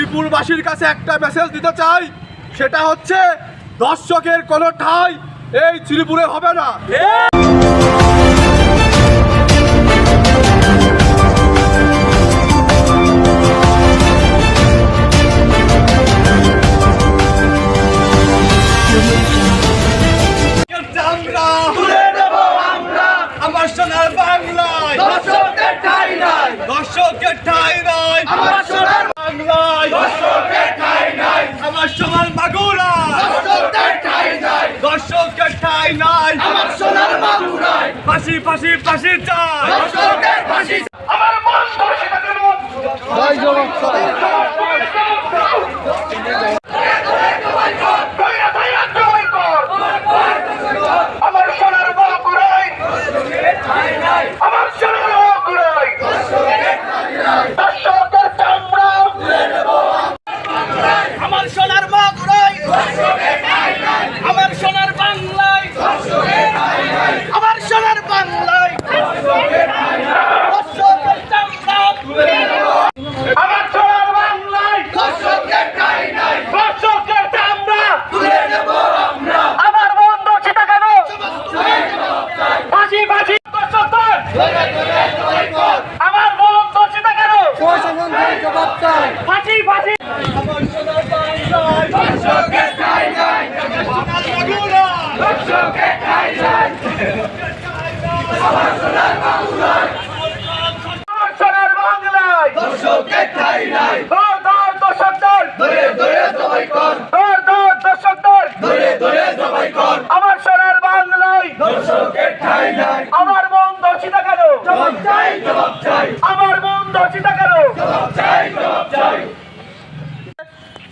শ্রীপুরবাসীর কাছে একটা মেসেজ দিতে চাই, সেটা হচ্ছে দর্শকের কোনো ঠাঁই এই শ্রীপুরে হবে না। আমার সোনার বাংলায় দর্শকের ঠাঁই নাই, দর্শকের ঠাঁই নাই। আমার সোনার বাংলায় দর্শকের ঠাঁই নাই, আমার সোনার মাগুরায় দর্শকের ঠাঁই নাই, দর্শকের ঠাঁই নাই। আমার সোনার মাগুরায় ফাঁসি ফাঁসি ফাঁসি চাই, দর্শকের ফাঁসি। আমার মন দর্শকের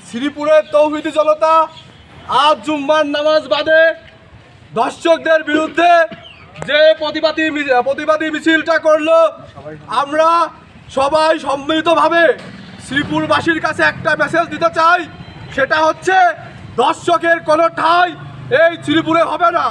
শ্রীপুরের তৌহিদি জনতা আজ জুম্মার নামাজ বাদে দর্শকদের বিরুদ্ধে যে প্রতিবাদী মিছিলটা করলো, আমরা সবাই সম্মিলিতভাবে শ্রীপুরবাসীর কাছে একটা মেসেজ দিতে চাই, সেটা হচ্ছে দর্শকের কোনো ঠাঁই এই শ্রীপুরে হবে না।